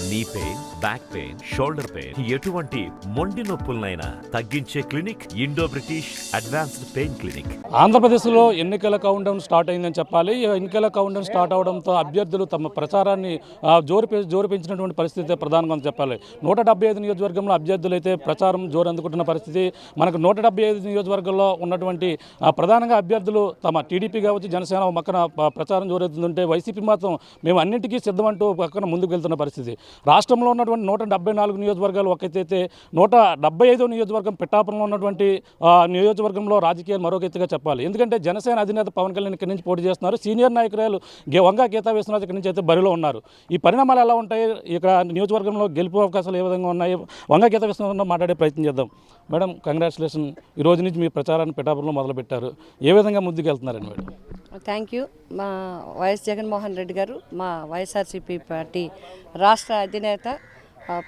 Knee pain, back pain, shoulder pain, ఎటువంటి మొండి నొప్పులనైనా తగ్గించే clinic Indo British advanced pain clinic. ఆంధ్రప్రదేశ్లో ఎన్నికల కౌంటౌన్ స్టార్ట్ అయిందని చెప్పాలి. ఎన్నికల కౌంటౌన్ స్టార్ట్ అవడంతో అభ్యర్థులు తమ ప్రచారాన్ని జోరు పెంచినటువంటి పరిస్థితి ప్రధానంగా చెప్పాలి. 175 నియోజకవర్గంలో అభ్యర్థులు అయితే ప్రచారం జోరు అందుకుంటున్న పరిస్థితి. మనకు 175 నియోజకవర్గంలో ఉన్నటువంటి ప్రధానంగా అభ్యర్థులు తమ టీడీపీ కావచ్చు, జనసేన పక్కన ప్రచారం జోరెత్తుంటే వైసీపీ మాత్రం మేము అన్నింటికీ సిద్ధమంటూ పక్కన ముందుకు వెళ్తున్న పరిస్థితి. రాష్ట్రంలో ఉన్నటువంటి 174 నియోజకవర్గాలు ఒకైతే 175 నియోజకవర్గం పిఠాపురంలో ఉన్నటువంటి నియోజకవర్గంలో రాజకీయాలు మరొక చెప్పాలి. ఎందుకంటే జనసేన అధినేత పవన్ కళ్యాణ్ ఇక్కడి నుంచి పోటీ చేస్తున్నారు. సీనియర్ నాయకురాలు వంగా గీతా విశ్వనాథ్ ఇక్కడి నుంచి అయితే బరిలో ఉన్నారు. ఈ పరిణామాలు ఎలా ఉంటాయి, ఇక్కడ నియోజకవర్గంలో గెలుపు అవకాశాలు ఏ విధంగా ఉన్నాయి, వంగా గీతా విశ్వనాథ్ మాట్లాడే ప్రయత్నం చేద్దాం. Madam, congratulation. ఈ రోజు నుంచి మీ ప్రచారాన్ని పిఠాపురంలో మొదలుపెట్టారు. ఏ విధంగా ముందుకు వెళ్తున్నారండి మేడం? Thank you. మా వైఎస్ జగన్మోహన్ రెడ్డి గారు, మా వైఎస్ఆర్సీపీ పార్టీ రాష్ట్ర అధినేత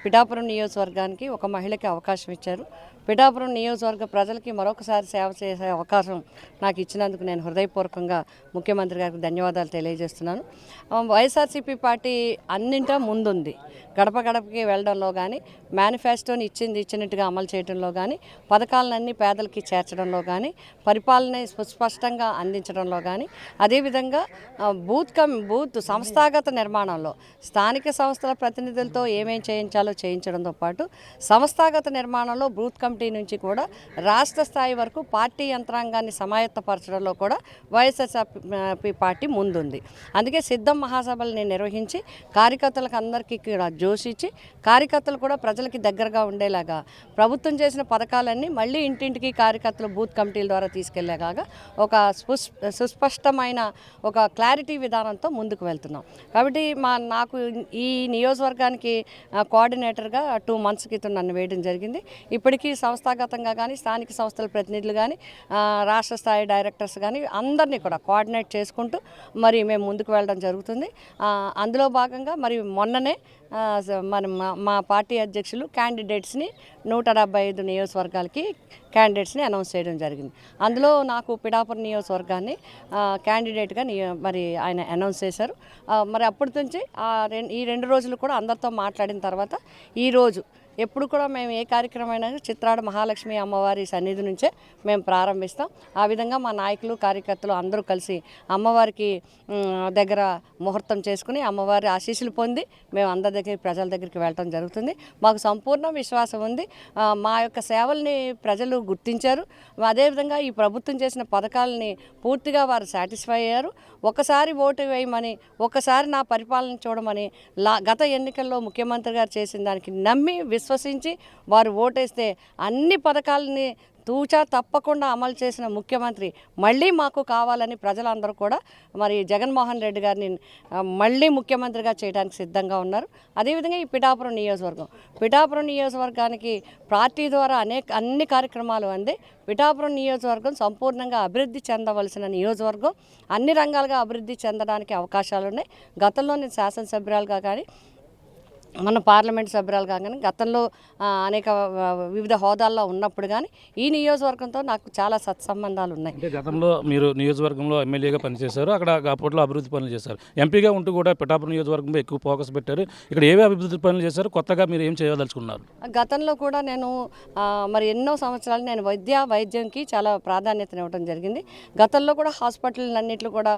పిఠాపురం నియోజకవర్గానికి ఒక మహిళకి అవకాశం ఇచ్చారు. పిఠాపురం నియోజకవర్గ ప్రజలకి మరొకసారి సేవ చేసే అవకాశం నాకు ఇచ్చినందుకు నేను హృదయపూర్వకంగా ముఖ్యమంత్రి గారికి ధన్యవాదాలు తెలియజేస్తున్నాను. వైఎస్ఆర్సీపీ పార్టీ అన్నింటా ముందుంది. గడప గడపకి వెళ్ళడంలో కానీ, మేనిఫెస్టోని ఇచ్చినట్టుగా అమలు చేయడంలో కానీ, పథకాలన్నీ పేదలకి చేర్చడంలో కానీ, పరిపాలన సుస్పష్టంగా అందించడంలో కానీ, అదేవిధంగా బూత్ సంస్థాగత నిర్మాణంలో స్థానిక సంస్థల ప్రతినిధులతో ఏమేం చేయించాలో చేయించడంతో పాటు సంస్థాగత నిర్మాణంలో బూత్ కమిటీ నుంచి కూడా రాష్ట్ర స్థాయి వరకు పార్టీ యంత్రాంగాన్ని సమాయత్తపరచడంలో కూడా వైఎస్ఆర్సీపీ పార్టీ ముందుంది. అందుకే సిద్ధం మహాసభల్ని నిర్వహించి కార్యకర్తలకు అందరికీ కూడా జోషించి కార్యకర్తలు కూడా ప్రజలకి దగ్గరగా ఉండేలాగా ప్రభుత్వం చేసిన పథకాలన్నీ మళ్ళీ ఇంటింటికి కార్యకర్తలు బూత్ కమిటీల ద్వారా తీసుకెళ్లేలాగా ఒక సుస్పష్టమైన ఒక క్లారిటీ విధానంతో ముందుకు వెళ్తున్నాం. కాబట్టి నాకు ఈ నియోజకవర్గానికి కోఆర్డినేటర్గా 2 months క్రితం నన్ను వేయడం జరిగింది. ఇప్పటికీ సంస్థాగతంగా కానీ, స్థానిక సంస్థల ప్రతినిధులు కానీ, రాష్ట్ర స్థాయి డైరెక్టర్స్ కానీ అందరినీ కూడా కోఆర్డినేట్ చేసుకుంటూ మరి మేము ముందుకు వెళ్ళడం జరుగుతుంది. అందులో భాగంగా మరి మొన్ననే మా పార్టీ అధ్యక్షులు క్యాండిడేట్స్ని 175 నియోజకవర్గాలకి క్యాండిడేట్స్ని అనౌన్స్ చేయడం జరిగింది. అందులో నాకు పిఠాపురం నియోజకవర్గాన్ని క్యాండిడేట్గా మరి ఆయన అనౌన్స్ చేశారు. మరి అప్పటి నుంచి ఈ 2 రోజులు కూడా అందరితో మాట్లాడిన తర్వాత ఈరోజు ఎప్పుడు కూడా మేము ఏ కార్యక్రమమైనా చిత్రాడ మహాలక్ష్మి అమ్మవారి సన్నిధి నుంచే మేము ప్రారంభిస్తాం. ఆ విధంగా మా నాయకులు, కార్యకర్తలు అందరూ కలిసి అమ్మవారికి దగ్గర ముహూర్తం చేసుకుని అమ్మవారి ఆశీస్సులు పొంది మేము అందరి దగ్గర ప్రజల దగ్గరికి వెళ్ళడం జరుగుతుంది. మాకు సంపూర్ణ విశ్వాసం ఉంది. మా యొక్క సేవల్ని ప్రజలు గుర్తించారు. అదేవిధంగా ఈ ప్రభుత్వం చేసిన పథకాలని పూర్తిగా వారు సాటిస్ఫై అయ్యారు. ఒకసారి ఓటు వేయమని, ఒకసారి నా పరిపాలన చూడమని గత ఎన్నికల్లో ముఖ్యమంత్రి గారు చేసిన దానికి నమ్మి విశ్వసించి వారు ఓటేస్తే అన్ని పథకాలని తూచా తప్పకుండా అమలు చేసిన ముఖ్యమంత్రి మళ్ళీ మాకు కావాలని ప్రజలందరూ కూడా మరి జగన్మోహన్ రెడ్డి గారిని మళ్ళీ ముఖ్యమంత్రిగా చేయడానికి సిద్ధంగా ఉన్నారు. అదేవిధంగా ఈ పిఠాపురం నియోజకవర్గానికి పార్టీ ద్వారా అన్ని కార్యక్రమాలు అంది. పిఠాపురం నియోజకవర్గం సంపూర్ణంగా అభివృద్ధి చెందవలసిన నియోజకవర్గం. అన్ని రంగాలుగా అభివృద్ధి చెందడానికి అవకాశాలు ఉన్నాయి. గతంలో నేను శాసనసభ్యురాలుగా కానీ, మన పార్లమెంట్ సభ్యురాలు కానీ, గతంలో అనేక వివిధ హోదాల్లో ఉన్నప్పుడు కానీ ఈ నియోజకవర్గంతో నాకు చాలా సత్సంబంధాలు ఉన్నాయి. అంటే గతంలో మీరు నియోజకవర్గంలో ఎమ్మెల్యేగా పనిచేశారు, అక్కడ అప్పట్లో అభివృద్ధి పనులు చేశారు. ఎంపీగా ఉంటూ కూడా పిఠాపురం నియోజకవర్గంలో ఎక్కువ ఫోకస్ పెట్టారు. ఇక్కడ ఏవే అభివృద్ధి పనులు చేశారు, కొత్తగా మీరు ఏం చేయదలుచుకున్నారు? గతంలో కూడా నేను మరి ఎన్నో సంవత్సరాలు నేను వైద్యంకి చాలా ప్రాధాన్యతనివ్వడం జరిగింది. గతంలో కూడా హాస్పిటల్ అన్నింటిలో కూడా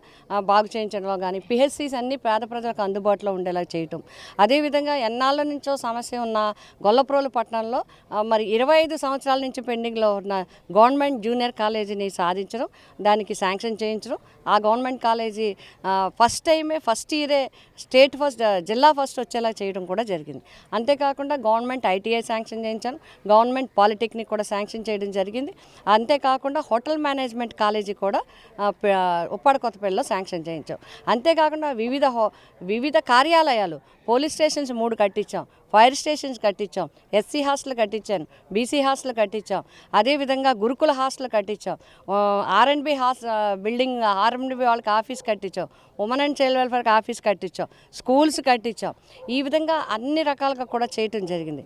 బాగు చేయించడంలో కానీ, పిహెచ్సిస్ అన్ని పేద ప్రజలకు అందుబాటులో ఉండేలా చేయటం, అదేవిధంగా ఎన్నాళ్ళ నుంచో సమస్య ఉన్న గొల్లప్రోలు పట్టణంలో మరి 25 సంవత్సరాల నుంచి పెండింగ్లో ఉన్న గవర్నమెంట్ జూనియర్ కాలేజీని సాధించడం, దానికి శాంక్షన్ చేయించడం, ఆ గవర్నమెంట్ కాలేజీ ఫస్ట్ ఇయరే స్టేట్ ఫస్ట్, జిల్లా ఫస్ట్ వచ్చేలా చేయడం కూడా జరిగింది. అంతేకాకుండా గవర్నమెంట్ ఐటీఐ శాంక్షన్ చేయించాను, గవర్నమెంట్ పాలిటెక్నిక్ కూడా శాంక్షన్ చేయడం జరిగింది. అంతేకాకుండా హోటల్ మేనేజ్మెంట్ కాలేజీ కూడా ఉప్పాడ కొత్తపల్లిలో శాంక్షన్ చేయించాం. అంతేకాకుండా వివిధ కార్యాలయాలు, పోలీస్ స్టేషన్స్ 3 కట్టించాం, ఫైర్ స్టేషన్స్ కట్టించాం, ఎస్సీ హాస్టల్ కట్టించాను, బీసీ హాస్టల్ కట్టించాం, అదేవిధంగా గురుకుల హాస్టల్ కట్టించాం, ఆర్ఎండ్బి బిల్డింగ్, ఆర్ఎండ్బి వాళ్ళకి ఆఫీస్ కట్టించాం, women and child welfare office కట్టించాం, స్కూల్స్ కట్టించాం. ఈ విధంగా అన్ని రకాలుగా కూడా చేయటం జరిగింది.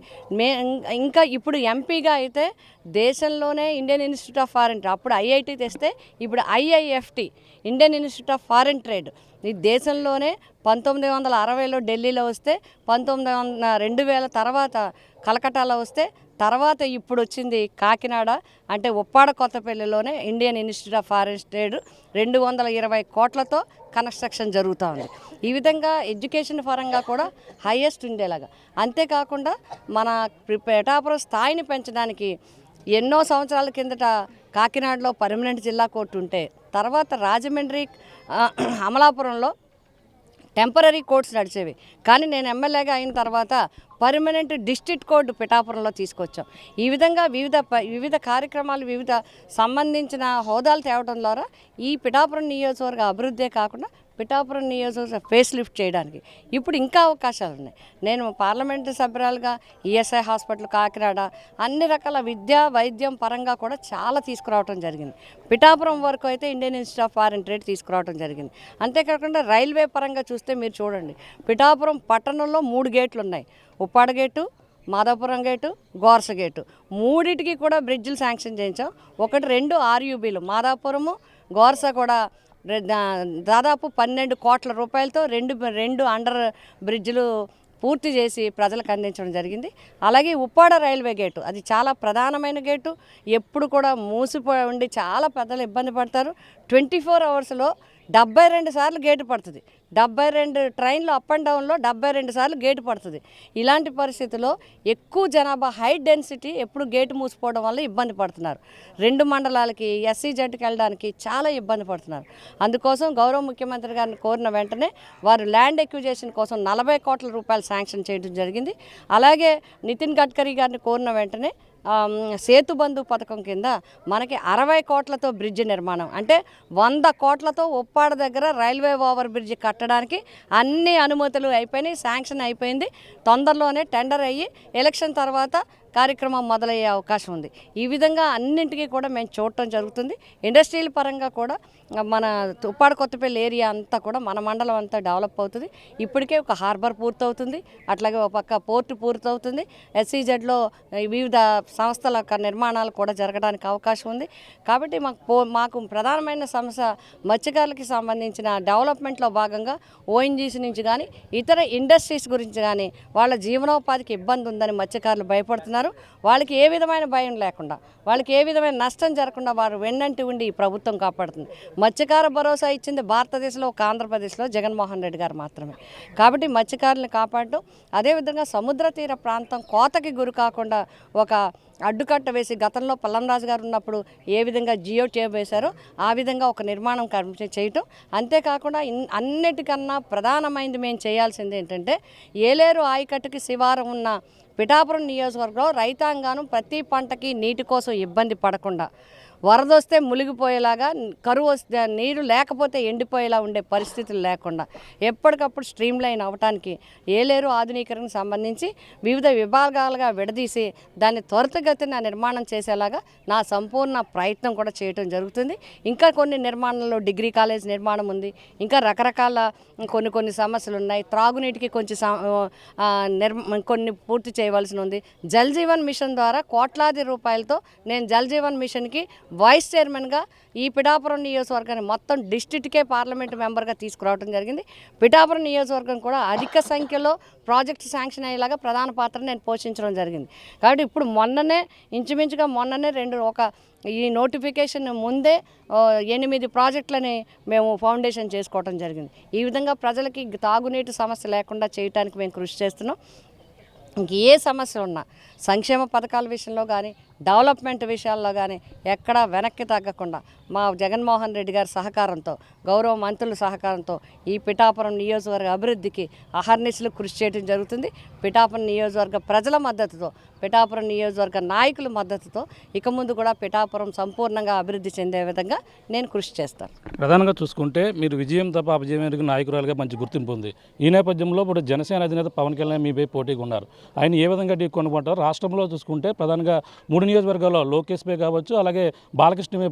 ఇంకా ఇప్పుడు ఎంపీగా అయితే దేశంలోనే Indian Institute of Foreign trade, అప్పుడు ఐఐటి తెస్తే ఇప్పుడు IIFT, Indian Institute of Foreign trade, ఈ దేశంలోనే 1960లో ఢిల్లీలో వస్తే 2000 తర్వాత కలకటాలో వస్తే తర్వాత ఇప్పుడు వచ్చింది కాకినాడ, అంటే ఉప్పాడ కొత్తపల్లిలోనే Indian Institute of Foreign Trade 220 కోట్లతో కన్స్ట్రక్షన్ జరుగుతూ ఉంది. ఈ విధంగా ఎడ్యుకేషన్ పరంగా కూడా హైయెస్ట్ ఉండేలాగా, అంతేకాకుండా మన పిఠాపురం స్థాయిని పెంచడానికి ఎన్నో సంవత్సరాల కిందట కాకినాడలో పర్మనెంట్ జిల్లా కోర్టు ఉంటే తర్వాత రాజమండ్రి అమలాపురంలో టెంపరీ కోర్ట్స్ నడిచేవి. కానీ నేను ఎమ్మెల్యేగా అయిన తర్వాత పర్మనెంట్ డిస్ట్రిక్ట్ కోర్టు పిఠాపురంలో తీసుకొచ్చాం. ఈ విధంగా వివిధ కార్యక్రమాలు, వివిధ సంబంధించిన హోదాలు తేవడం ద్వారా ఈ పిఠాపురం నియోజకవర్గ అభివృద్ధే కాకుండా పిఠాపురం నియోజకవర్గ ఫేస్ లిఫ్ట్ చేయడానికి ఇప్పుడు ఇంకా అవకాశాలు ఉన్నాయి. నేను పార్లమెంటు సభ్యురాలుగా ఈఎస్ఐ హాస్పిటల్ కాకినాడ అన్ని రకాల విద్యా వైద్యం పరంగా కూడా చాలా తీసుకురావడం జరిగింది. పిఠాపురం వరకు అయితే Indian Institute of Foreign trade తీసుకురావడం జరిగింది. అంతేకాకుండా రైల్వే పరంగా చూస్తే మీరు చూడండి, పిఠాపురం పట్టణంలో 3 గేట్లు ఉన్నాయి. Uppada gate, Madapuram gate, Gorsa gate, మూడింటికి కూడా బ్రిడ్జిలు శాంక్షన్ చేయించాం. 2 ఆర్యూబీలు, మాదాపురము గోర్స కూడా దాదాపు 12 కోట్ల రూపాయలతో రెండు అండర్ బ్రిడ్జిలు పూర్తి చేసి ప్రజలకు అందించడం జరిగింది. అలాగే ఉప్పాడ రైల్వే గేటు, అది చాలా ప్రధానమైన గేటు, ఎప్పుడు కూడా మూసిపోయి ఉండి చాలా పెద్దలు ఇబ్బంది పడతారు. 24 అవర్స్లో 72 సార్లు గేటు పడుతుంది. 72 ట్రైన్లు అప్ అండ్ డౌన్లో 72 సార్లు గేటు పడుతుంది. ఇలాంటి పరిస్థితుల్లో ఎక్కువ జనాభా, హై డెన్సిటీ, ఎప్పుడు గేటు మూసిపోవడం వల్ల ఇబ్బంది పడుతున్నారు. 2 మండలాలకి SEZకి వెళ్ళడానికి చాలా ఇబ్బంది పడుతున్నారు. అందుకోసం గౌరవ ముఖ్యమంత్రి గారిని కోరిన వెంటనే వారు ల్యాండ్ ఎక్విజేషన్ కోసం 40 కోట్ల రూపాయలు శాంక్షన్ చేయడం జరిగింది. అలాగే నితిన్ గడ్కరీ గారిని కోరిన వెంటనే సేతు బంధు పథకం కింద మనకి 60 కోట్లతో బ్రిడ్జ్ నిర్మాణం, అంటే 100 కోట్లతో ఉప్పాడ దగ్గర రైల్వే ఓవర్ బ్రిడ్జ్ కట్టడానికి అన్ని అనుమతులు అయిపోయినాయి, శాంక్షన్ అయిపోయింది. తొందరలోనే టెండర్ అయ్యి ఎలక్షన్ తర్వాత కార్యక్రమం మొదలయ్యే అవకాశం ఉంది. ఈ విధంగా అన్నింటికీ కూడా మేము చూడటం జరుగుతుంది. ఇండస్ట్రియల్ పరంగా కూడా మన ఉప్పాడ కొత్తపల్లి ఏరియా అంతా కూడా, మన మండలం అంతా డెవలప్ అవుతుంది. ఇప్పటికే ఒక హార్బర్ పూర్తవుతుంది, అట్లాగే ఒక పక్క పోర్టు పూర్తవుతుంది. SEZలో వివిధ సంస్థల నిర్మాణాలు కూడా జరగడానికి అవకాశం ఉంది. కాబట్టి మాకు ప్రధానమైన సమస్య మత్స్యకారులకి సంబంధించిన డెవలప్మెంట్లో భాగంగా ONGC నుంచి కానీ ఇతర ఇండస్ట్రీస్ గురించి కానీ వాళ్ళ జీవనోపాధికి ఇబ్బంది ఉందని మత్స్యకారులు భయపడుతున్నారు. వాళ్ళకి ఏ విధమైన భయం లేకుండా, వాళ్ళకి ఏ విధమైన నష్టం జరగకుండా వారు వెన్నంటి ఉండి ఈ ప్రభుత్వం కాపాడుతుంది. మత్స్యకార భరోసా ఇచ్చింది భారతదేశంలో ఒక ఆంధ్రప్రదేశ్లో జగన్మోహన్ రెడ్డి గారు మాత్రమే. కాబట్టి మత్స్యకారులను కాపాడటం, అదేవిధంగా సముద్ర తీర ప్రాంతం కోతకి గురి కాకుండా ఒక అడ్డుకట్ట వేసి, గతంలో పల్లంరాజు గారు ఉన్నప్పుడు ఏ విధంగా జియో ట్యాబ్ వేశారో ఆ విధంగా ఒక నిర్మాణం చేయటం. అంతేకాకుండా అన్నిటికన్నా ప్రధానమైనది మేము చేయాల్సింది ఏంటంటే, ఏలేరు ఆయకట్టుకి శివారం ఉన్న పిఠాపురం నియోజకవర్గంలో రైతాంగానం ప్రతి పంటకి నీటి కోసం ఇబ్బంది పడకుండా, వరద వస్తే మునిగిపోయేలాగా, కరువు వస్తే నీరు లేకపోతే ఎండిపోయేలా ఉండే పరిస్థితులు లేకుండా ఎప్పటికప్పుడు స్ట్రీమ్ లైన్ అవ్వటానికి ఏలేరు ఆధునీకరణకు సంబంధించి వివిధ విభాగాలుగా విడదీసి దాన్ని త్వరితగతిన నిర్మాణం చేసేలాగా నా సంపూర్ణ ప్రయత్నం కూడా చేయటం జరుగుతుంది. ఇంకా కొన్ని నిర్మాణాల్లో డిగ్రీ కాలేజ్ నిర్మాణం ఉంది, ఇంకా రకరకాల కొన్ని సమస్యలు ఉన్నాయి. త్రాగునీటికి కొన్ని పూర్తి చేయవలసి ఉంది. జల్ జీవన్ మిషన్ ద్వారా కోట్లాది రూపాయలతో నేను జల్ జీవన్ మిషన్కి వైస్ చైర్మన్గా ఈ పిఠాపురం నియోజకవర్గాన్ని మొత్తం డిస్ట్రిక్ట్కే పార్లమెంట్ మెంబర్గా తీసుకురావడం జరిగింది. పిఠాపురం నియోజకవర్గం కూడా అధిక సంఖ్యలో ప్రాజెక్ట్ శాంక్షన్ అయ్యేలాగా ప్రధాన పాత్ర నేను పోషించడం జరిగింది. కాబట్టి ఇప్పుడు ఇంచుమించుగా మొన్ననే ఈ నోటిఫికేషన్ ముందే 8 ప్రాజెక్టులని మేము ఫౌండేషన్ చేసుకోవడం జరిగింది. ఈ విధంగా ప్రజలకి తాగునీటి సమస్య లేకుండా చేయడానికి మేము కృషి చేస్తున్నాం. ఇంక ఏ సమస్య ఉన్నా సంక్షేమ పథకాల విషయంలో కానీ, డెవలప్మెంట్ విషయాల్లో కానీ ఎక్కడా వెనక్కి తగ్గకుండా మా జగన్మోహన్ రెడ్డి గారి సహకారంతో, గౌరవ మంత్రుల సహకారంతో ఈ పిఠాపురం నియోజకవర్గ అభివృద్ధికి అహర్నిశలు కృషి చేయడం జరుగుతుంది. పిఠాపురం నియోజకవర్గ ప్రజల మద్దతుతో, పిఠాపురం నియోజకవర్గ నాయకుల మద్దతుతో ఇక ముందు కూడా పిఠాపురం సంపూర్ణంగా అభివృద్ధి చెందే విధంగా నేను కృషి చేస్తాను. ప్రధానంగా చూసుకుంటే మీరు విజయం తప్ప అపజయం ఎరిగిన నాయకురాలుగా మంచి గుర్తింపు ఉంది. ఈ నేపథ్యంలో ఇప్పుడు జనసేన అధినేత పవన్ కళ్యాణ్ మీపై పోటీగా ఉన్నారు. ఆయన ఏ విధంగా ఢీకొనబడ్డారు? రాష్ట్రంలో చూసుకుంటే ప్రధానంగా 3 నియోజకవర్గాల్లో లోకేష్ పై కావచ్చు, అలాగే బాలకృష్ణ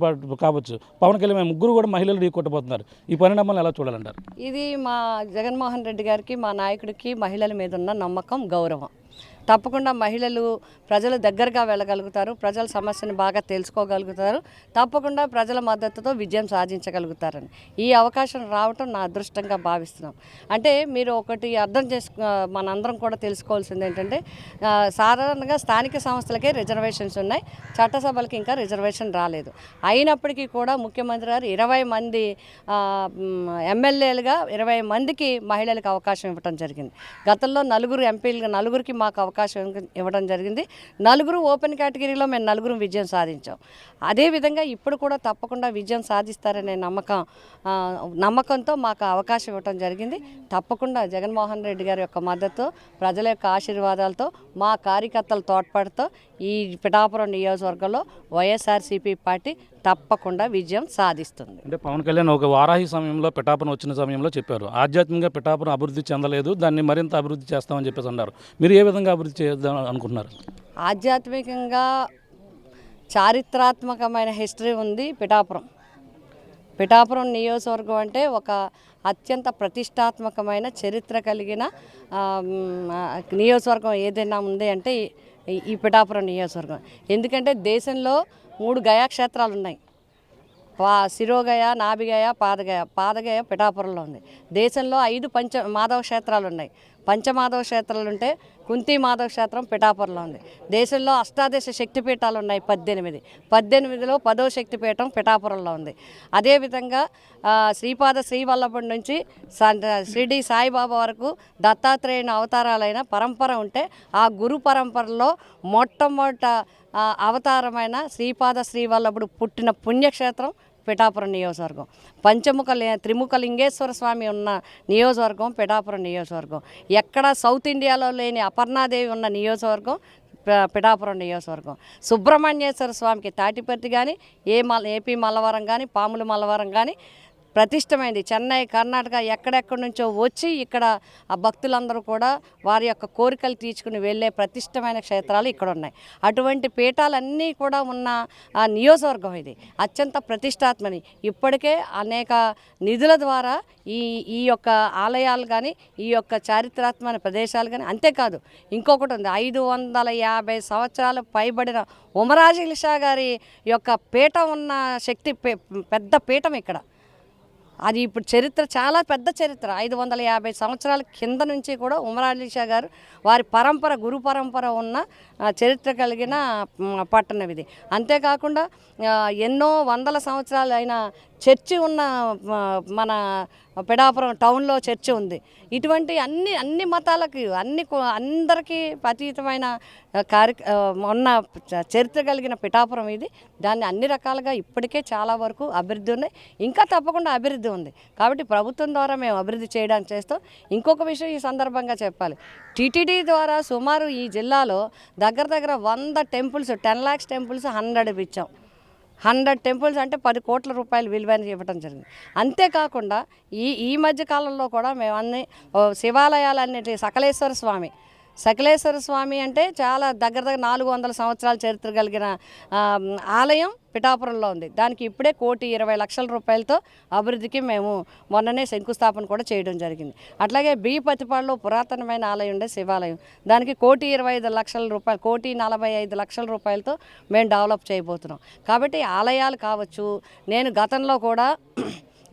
కావచ్చు, పవన్ కళ్యాణ్ ముగ్గురు కూడా మహిళలు ఢీకొట్టబోతున్నారు. ఈ పరిణామాలను ఎలా చూడాలంటారు? ఇది మా జగన్మోహన్ రెడ్డి గారికి, మా నాయకుడికి మహిళల మీద ఉన్న నమ్మకం, గౌరవం. తప్పకుండా మహిళలు ప్రజల దగ్గరగా వెళ్ళగలుగుతారు, ప్రజల సమస్యను బాగా తెలుసుకోగలుగుతారు, తప్పకుండా ప్రజల మద్దతుతో విజయం సాధించగలుగుతారని ఈ అవకాశం రావటం నా అదృష్టంగా భావిస్తున్నాం. అంటే మీరు ఒకటి అర్థం మనందరం కూడా తెలుసుకోవాల్సింది ఏంటంటే, సాధారణంగా స్థానిక సంస్థలకే రిజర్వేషన్స్ ఉన్నాయి, చట్టసభలకి ఇంకా రిజర్వేషన్ రాలేదు. అయినప్పటికీ కూడా ముఖ్యమంత్రి గారు 20 మంది ఎమ్మెల్యేలుగా 20 మందికి మహిళలకు అవకాశం ఇవ్వడం జరిగింది. గతంలో 4 ఎంపీలుగా 4కి మాకు అవకాశం ఇవ్వడం జరిగింది. 4 ఓపెన్ కేటగిరీలో మేము 4 విజయం సాధించాం. అదేవిధంగా ఇప్పుడు కూడా తప్పకుండా విజయం సాధిస్తారనే నమ్మకంతో మాకు అవకాశం ఇవ్వడం జరిగింది. తప్పకుండా జగన్మోహన్ రెడ్డి గారి యొక్క మద్దతు, ప్రజల యొక్క ఆశీర్వాదాలతో, మా కార్యకర్తల తోడ్పాటుతో ఈ పిఠాపురం నియోజకవర్గంలో వైఎస్ఆర్సీపీ పార్టీ తప్పకుండా విజయం సాధిస్తుంది. అంటే పవన్ కళ్యాణ్ ఒక వారాహి సమయంలో పిఠాపురం వచ్చిన సమయంలో చెప్పారు, ఆధ్యాత్మికంగా పిఠాపురం అభివృద్ధి చెందలేదు, దాన్ని మరింత అభివృద్ధి చేస్తామని చెప్పేసి అన్నారు. మీరు ఏ విధంగా అభివృద్ధి చేద్దాం అనుకుంటున్నారు? ఆధ్యాత్మికంగా చారిత్రాత్మకమైన హిస్టరీ ఉంది పిఠాపురం నియోజకవర్గం అంటే ఒక అత్యంత ప్రతిష్టాత్మకమైన చరిత్ర కలిగిన నియోజకవర్గం ఏదైనా ఉంది అంటే ఈ పిఠాపురం నియోజకవర్గం. ఎందుకంటే దేశంలో 3 గయాక్షేత్రాలు ఉన్నాయి. శిరోగయ, నాభిగయ, పాదగయ పిఠాపురంలో ఉంది. దేశంలో 5 మాధవ క్షేత్రాలు ఉన్నాయి. పంచమాధవ క్షేత్రాలు ఉంటే కుంతి మాధవ క్షేత్రం పిఠాపురంలో ఉంది. దేశంలో అష్టాదశ శక్తిపీఠాలు ఉన్నాయి 18లో 10వ శక్తిపీఠం పిఠాపురంలో ఉంది. అదేవిధంగా శ్రీపాద శ్రీవల్లభుడి నుంచి షిరిడి సాయిబాబా వరకు దత్తాత్రేయుని అవతారాలైన పరంపర ఉంటే ఆ గురు పరంపరలో మొట్టమొదట అవతారమైన శ్రీపాద శ్రీవల్లభుడు పుట్టిన పుణ్యక్షేత్రం పిఠాపురం నియోజకవర్గం. త్రిముఖ లింగేశ్వర స్వామి ఉన్న నియోజకవర్గం పిఠాపురం నియోజకవర్గం. ఎక్కడ సౌత్ ఇండియాలో లేని అపర్ణాదేవి ఉన్న నియోజకవర్గం పిఠాపురం నియోజకవర్గం. సుబ్రహ్మణ్యేశ్వర స్వామికి తాటిపర్తి కానీ, ఏపీ మల్లవరం కానీ, పాముల మల్లవరం కానీ ప్రతిష్టమైంది. చెన్నై, కర్ణాటక ఎక్కడెక్కడి నుంచో వచ్చి ఇక్కడ ఆ భక్తులందరూ కూడా వారి యొక్క కోరికలు తీర్చుకుని వెళ్ళే ప్రతిష్టమైన క్షేత్రాలు ఇక్కడ ఉన్నాయి. అటువంటి పీఠాలన్నీ కూడా ఉన్న నియోజకవర్గం ఇది అత్యంత ప్రతిష్టాత్మని. ఇప్పటికే అనేక నిధుల ద్వారా ఈ యొక్క ఆలయాలు కానీ, ఈ యొక్క చారిత్రాత్మక ప్రదేశాలు కానీ, అంతేకాదు ఇంకొకటి ఉంది. 550 సంవత్సరాలు పైబడిన ఉమరాజుల షా గారి యొక్క పీఠం ఉన్న శక్తి పెద్ద పీఠం ఇక్కడ. అది ఇప్పుడు చరిత్ర చాలా పెద్ద చరిత్ర. 550 సంవత్సరాల కింద నుంచి కూడా ఉమరాజుల షా గారు వారి పరంపర, గురు పరంపర ఉన్న చరిత్ర కలిగిన పట్టణం ఇది. అంతేకాకుండా ఎన్నో వందల సంవత్సరాలు అయిన చర్చి ఉన్న మన పిఠాపురం టౌన్లో చర్చి ఉంది. ఇటువంటి అన్ని మతాలకి అందరికీ అతీతమైన ఉన్న చరిత్ర కలిగిన పిఠాపురం ఇది. దాన్ని అన్ని రకాలుగా ఇప్పటికే చాలా వరకు అభివృద్ధి ఉన్నాయి, ఇంకా తప్పకుండా అభివృద్ధి ఉంది. కాబట్టి ప్రభుత్వం ద్వారా మేము అభివృద్ధి చేయడానికి చేస్తాం. ఇంకొక విషయం ఈ సందర్భంగా చెప్పాలి, టీటీడీ ద్వారా సుమారు ఈ జిల్లాలో దగ్గర 100 టెంపుల్స్, 10 lakhs టెంపుల్స్ 100 ఇచ్చాం. 100 టెంపుల్స్ అంటే 10 కోట్ల రూపాయలు విలువైన ఇవ్వడం జరిగింది. అంతేకాకుండా ఈ మధ్య కాలంలో కూడా మేము అన్ని శివాలయాలన్నిటి సకలేశ్వర స్వామి అంటే చాలా దగ్గర 400 సంవత్సరాల చరిత్ర కలిగిన ఆలయం పిఠాపురంలో ఉంది. దానికి ఇప్పుడే 1,20,00,000 రూపాయలతో అభివృద్ధికి మేము మొన్ననే శంకుస్థాపన కూడా చేయడం జరిగింది. అట్లాగే పతిపాడులో పురాతనమైన ఆలయం ఉండే శివాలయం, దానికి 1,25,00,000 రూపాయలు, 1,45,00,000 రూపాయలతో మేము డెవలప్ చేయబోతున్నాం. కాబట్టి ఆలయాలు కావచ్చు, నేను గతంలో కూడా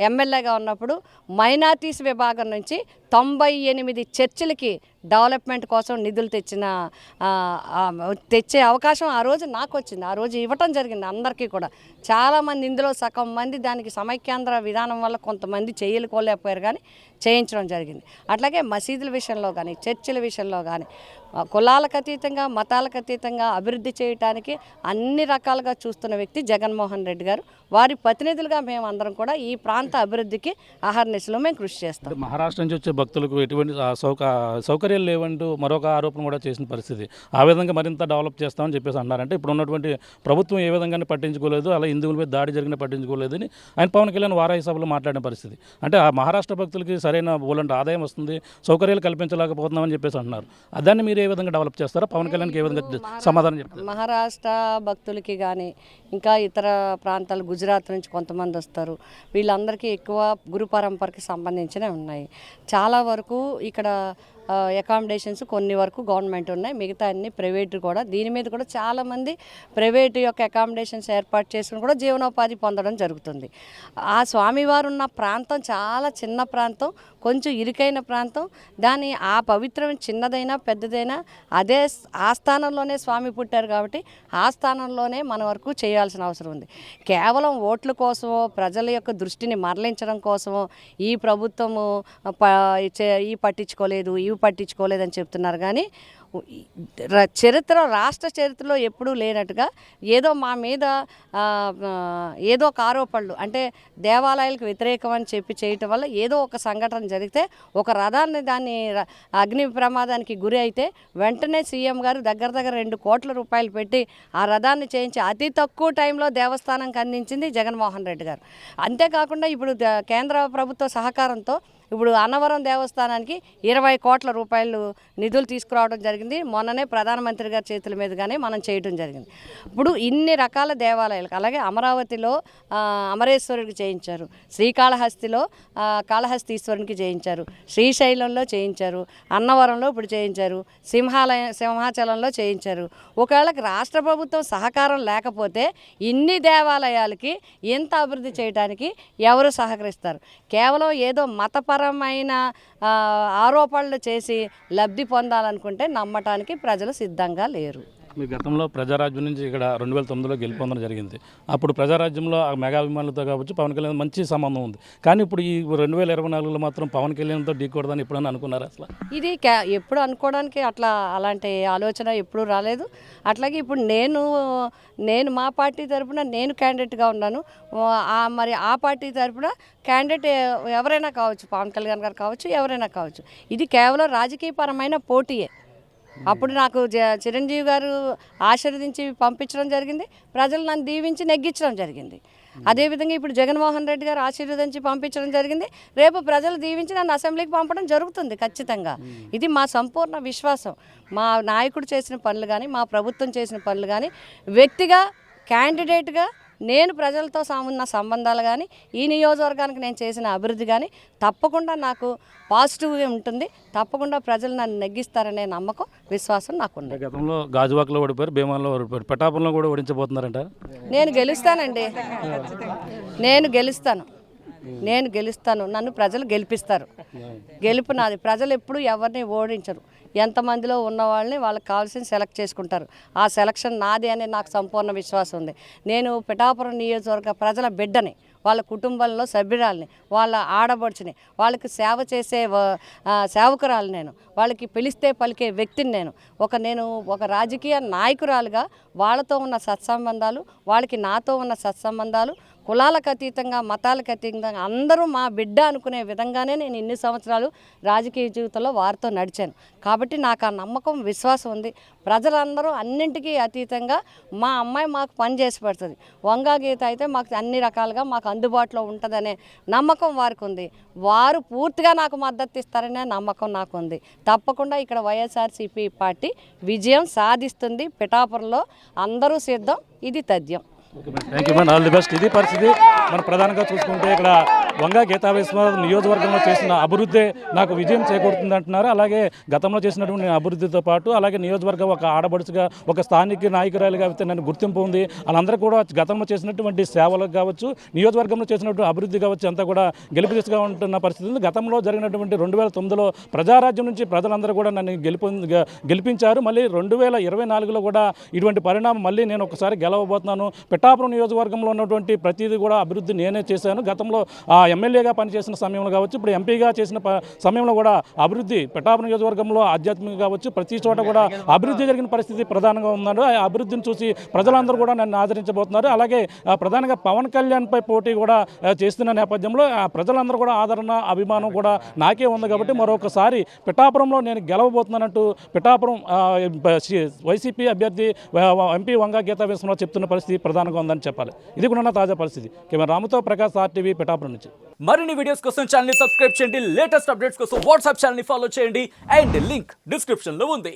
ఎమ్మెల్యేగా ఉన్నప్పుడు మైనారిటీస్ విభాగం నుంచి 98 చర్చిలకి డెవలప్మెంట్ కోసం నిధులు తెచ్చే అవకాశం ఆ రోజు నాకు వచ్చింది. ఆ రోజు ఇవ్వటం జరిగింది అందరికీ కూడా. చాలామంది ఇందులో సగం మంది దానికి సమైక్యాంధ్ర విధానం వల్ల కొంతమంది చేయలేకపోయారు, కానీ చేయించడం జరిగింది. అట్లాగే మసీదుల విషయంలో కానీ, చర్చిల విషయంలో కానీ కులాలకు అతీతంగా, మతాలకు అతీతంగా అభివృద్ధి చేయడానికి అన్ని రకాలుగా చూస్తున్న వ్యక్తి జగన్మోహన్ రెడ్డి గారు. వారి ప్రతినిధులుగా మేము అందరం కూడా ఈ ప్రాంత అభివృద్ధికి అహర్నిశలో మేము కృషి చేస్తాం. మహారాష్ట్ర నుంచి వచ్చే భక్తులకు ఎటువంటి సౌకర్యాలు లేవంటూ మరొక ఆరోపణ కూడా చేసిన పరిస్థితి. ఆ విధంగా మరింత డెవలప్ చేస్తామని చెప్పేసి అన్నారంటే ఇప్పుడు ఉన్నటువంటి ప్రభుత్వం ఏ విధంగానే పట్టించుకోలేదు, అలా హిందువుల మీద దాడి జరిగిన పట్టించుకోలేదని ఆయన పవన్ కళ్యాణ్ వారాహి సభలో మాట్లాడిన పరిస్థితి. అంటే ఆ మహారాష్ట్ర భక్తులకి సరైన బోలంటి ఆదాయం వస్తుంది, సౌకర్యాలు కల్పించలేకపోతున్నామని చెప్పేసి అంటున్నారు. దాన్ని మీరు ఏ విధంగా డెవలప్ చేస్తారా? పవన్ కళ్యాణ్కి ఏ విధంగా సమాధానం చెప్తారు? మహారాష్ట్ర భక్తులకి కానీ ఇంకా ఇతర ప్రాంతాలు గుజరాత్ నుంచి కొంతమంది వస్తారు. వీళ్ళందరికీ ఎక్కువ గురు పరంపరకి సంబంధించినవి ఉన్నాయి. చాలా వరకు ఇక్కడ అకామిడేషన్స్ కొన్ని వరకు గవర్నమెంట్ ఉన్నాయి, మిగతా అన్ని ప్రైవేట్ కూడా. దీని మీద కూడా చాలామంది ప్రైవేట్ యొక్క అకామిడేషన్స్ ఏర్పాటు చేసుకుని కూడా జీవనోపాధి పొందడం జరుగుతుంది. ఆ స్వామివారు ఉన్న ప్రాంతం చాలా చిన్న ప్రాంతం, కొంచెం ఇరుకైన ప్రాంతం. దాని ఆ పవిత్రం చిన్నదైనా పెద్దదైనా అదే ఆ స్థానంలోనే స్వామి పుట్టారు కాబట్టి ఆ స్థానంలోనే మన వరకు చేయాల్సిన అవసరం ఉంది. కేవలం ఓట్ల కోసమో ప్రజల యొక్క దృష్టిని మరలించడం కోసమో ఈ ప్రభుత్వము పట్టించుకోలేదు, ఇవి పట్టించుకోలేదని చెప్తున్నారు. కానీ రాష్ట్ర చరిత్రలో ఎప్పుడూ లేనట్టుగా ఏదో మా మీద ఏదో ఒక ఆరోపణలు, అంటే దేవాలయాలకు వ్యతిరేకం అని చెప్పి చేయటం వల్ల ఏదో ఒక సంఘటన జరిగితే ఒక రథాన్ని దాన్ని అగ్ని ప్రమాదానికి గురి అయితే వెంటనే సీఎం గారు దగ్గర 2 కోట్ల రూపాయలు పెట్టి ఆ రథాన్ని చేయించి అతి తక్కువ టైంలో దేవస్థానంకి అందించింది జగన్మోహన్ రెడ్డి గారు. అంతేకాకుండా ఇప్పుడు కేంద్ర ప్రభుత్వ సహకారంతో ఇప్పుడు అన్నవరం దేవస్థానానికి 20 కోట్ల రూపాయలు నిధులు తీసుకురావడం జరిగింది. మొన్ననే ప్రధానమంత్రి గారి చేతుల మీదుగానే మనం చేయడం జరిగింది. ఇప్పుడు ఇన్ని రకాల దేవాలయాలకు, అలాగే అమరావతిలో అమరేశ్వరుడికి చేయించారు, శ్రీకాళహస్తిలో కాళహస్తీశ్వరునికి చేయించారు, శ్రీశైలంలో చేయించారు, అన్నవరంలో ఇప్పుడు చేయించారు, సింహాచలంలో చేయించారు. ఒకవేళ రాష్ట్ర ప్రభుత్వం సహకారం లేకపోతే ఇన్ని దేవాలయాలకి ఎంత అభివృద్ధి చేయడానికి ఎవరు సహకరిస్తారు? కేవలం ఏదో మతపరమైన ఆరోపణలు చేసి లబ్ధి పొందాలనుకుంటే నమ్మటానికి ప్రజలు సిద్ధంగా లేరు. మీ గతంలో ప్రజారాజ్యం నుంచి ఇక్కడ 2009లో గెలుపొందడం జరిగింది. అప్పుడు ప్రజారాజ్యంలో ఆ మెగాభిమానులతో కావచ్చు పవన్ కళ్యాణ్ మంచి సంబంధం ఉంది. కానీ ఇప్పుడు ఈ 2024లో మాత్రం పవన్ కళ్యాణ్తో ఢీకూడదని ఎప్పుడైనా అనుకున్నారా? అసలు ఇది ఎప్పుడు అనుకోవడానికి అలాంటి ఆలోచన ఎప్పుడూ రాలేదు. అట్లాగే ఇప్పుడు నేను మా పార్టీ తరఫున నేను క్యాండిడేట్గా ఉన్నాను. మరి ఆ పార్టీ తరఫున క్యాండిడేట్ ఎవరైనా కావచ్చు, పవన్ కళ్యాణ్ గారు కావచ్చు, ఎవరైనా కావచ్చు. ఇది కేవలం రాజకీయపరమైన పోటీయే. అప్పుడు నాకు చిరంజీవి గారు ఆశీర్వదించి పంపించడం జరిగింది, ప్రజలు నన్ను దీవించి నెగ్గించడం జరిగింది. అదేవిధంగా ఇప్పుడు జగన్మోహన్ రెడ్డి గారు ఆశీర్వదించి పంపించడం జరిగింది, రేపు ప్రజలు దీవించి నన్ను అసెంబ్లీకి పంపడం జరుగుతుంది ఖచ్చితంగా. ఇది మా సంపూర్ణ విశ్వాసం. మా నాయకుడు చేసిన పనులు కానీ, మా ప్రభుత్వం చేసిన పనులు కానీ, వ్యక్తిగా క్యాండిడేట్గా నేను ప్రజలతో ఉన్న సంబంధాలు కానీ, ఈ నియోజకవర్గానికి నేను చేసిన అభివృద్ధి కానీ తప్పకుండా నాకు పాజిటివ్గా ఉంటుంది. తప్పకుండా ప్రజలు నన్ను నెగ్గిస్తారనే నమ్మకం, విశ్వాసం నాకుంది. గతంలో గాజువాకలో ఓడిపోయారు, భీమాలో ఓడిపోయారు, పిఠాపురంలో కూడా ఓడించబోతున్నారంట. నేను గెలుస్తానండి, నేను గెలుస్తాను. నన్ను ప్రజలు గెలిపిస్తారు. గెలుపు నాది. ప్రజలు ఎప్పుడు ఎవరిని ఓడించరు. ఎంతమందిలో ఉన్న వాళ్ళని వాళ్ళకి కావాల్సిన సెలెక్ట్ చేసుకుంటారు. ఆ సెలక్షన్ నాది అనే నాకు సంపూర్ణ విశ్వాసం ఉంది. నేను పిఠాపురం నియోజకవర్గ ప్రజల బిడ్డని, వాళ్ళ కుటుంబంలో సభ్యురాలని, వాళ్ళ ఆడబడుచుని, వాళ్ళకి సేవ చేసే సేవకురాలు నేను, వాళ్ళకి పిలిస్తే పలికే వ్యక్తిని నేను ఒక రాజకీయ నాయకురాలుగా వాళ్ళతో ఉన్న సత్సంబంధాలు, వాళ్ళకి నాతో ఉన్న సత్సంబంధాలు, కులాలకు అతీతంగా మతాలకు అతీతంగా అందరూ మా బిడ్డ అనుకునే విధంగానే నేను ఇన్ని సంవత్సరాలు రాజకీయ జీవితంలో వారితో నడిచాను. కాబట్టి నాకు ఆ నమ్మకం, విశ్వాసం ఉంది. ప్రజలందరూ అన్నింటికీ అతీతంగా మా అమ్మాయి మాకు పని చేసి పెడుతుంది. వంగా గీత అయితే మాకు అన్ని రకాలుగా మాకు అందుబాటులో ఉంటుందనే నమ్మకం వారికి ఉంది. వారు పూర్తిగా నాకు మద్దతు ఇస్తారనే నమ్మకం నాకు ఉంది. తప్పకుండా ఇక్కడ వైఎస్ఆర్సీపీ పార్టీ విజయం సాధిస్తుంది. పిఠాపురంలో అందరూ సిద్ధం, ఇది తథ్యం. Thank you madam, all the best. ఇది పరిస్థితి. మనం ప్రధానంగా చూసుకుంటే ఇక్కడ వంగా గీతా విశ్వనాథ్ నియోజకవర్గంలో చేసిన అభివృద్ధి నాకు విజయం చేకూరుతుంది అంటున్నారు. అలాగే గతంలో చేసినటువంటి అభివృద్ధితో పాటు అలాగే నియోజకవర్గం ఒక ఆడబడుచుగా, ఒక స్థానిక నాయకురాలుగా అయితే నన్ను గుర్తింపు ఉంది. వాళ్ళందరూ కూడా గతంలో చేసినటువంటి సేవలకు కావచ్చు, నియోజకవర్గంలో చేసినటువంటి అభివృద్ధి కావచ్చు, అంతా కూడా గెలుపు దిశగా ఉంటున్న పరిస్థితి ఉంది. గతంలో జరిగినటువంటి 2009లో ప్రజారాజ్యం నుంచి ప్రజలందరూ కూడా నన్ను గెలిపించారు. మళ్ళీ 2024లో కూడా ఇటువంటి పరిణామం, మళ్ళీ నేను ఒకసారి గెలవబోతున్నాను, పిఠాపురం నియోజకవర్గంలో ఉన్నటువంటి ప్రతిదీ కూడా అభివృద్ధి నేనే చేశాను. గతంలో ఎమ్మెల్యేగా పనిచేసిన సమయంలో కావచ్చు, ఇప్పుడు ఎంపీగా చేసిన సమయంలో కూడా అభివృద్ధి పిఠాపురం నియోజకవర్గంలో ఆధ్యాత్మికంగా కావచ్చు ప్రతి చోట కూడా అభివృద్ధి జరిగిన పరిస్థితి ప్రధానంగా ఉందండి. ఆ అభివృద్ధిని చూసి ప్రజలందరూ కూడా నన్ను ఆదరించబోతున్నారు. అలాగే ప్రధానంగా పవన్ కళ్యాణ్పై పోటీ కూడా చేస్తున్న నేపథ్యంలో ప్రజలందరూ కూడా ఆదరణ అభిమానం కూడా నాకే ఉంది. కాబట్టి మరొకసారి పిఠాపురంలో నేను గెలవబోతున్నానంటూ పిఠాపురం వైసీపీ అభ్యర్థి ఎంపీ వంగా గీతా విశ్వనాథ్ చెప్తున్న పరిస్థితి ప్రధానంగా ఉందని చెప్పాలి. ఇది కూడా నా తాజా పరిస్థితి. కెమెరా రాముతో ప్రకాష్, RTV, పిఠాపురం నుంచి. మరిన్ని వీడియోస్ కోసం ఛానల్ ని సబ్స్క్రైబ్ చేయండి. లేటెస్ట్ అప్డేట్స్ కోసం వాట్సాప్ ఛానల్ ని ఫాలో చేయండి. అండ్ లింక్ డిస్క్రిప్షన్ లో ఉంది.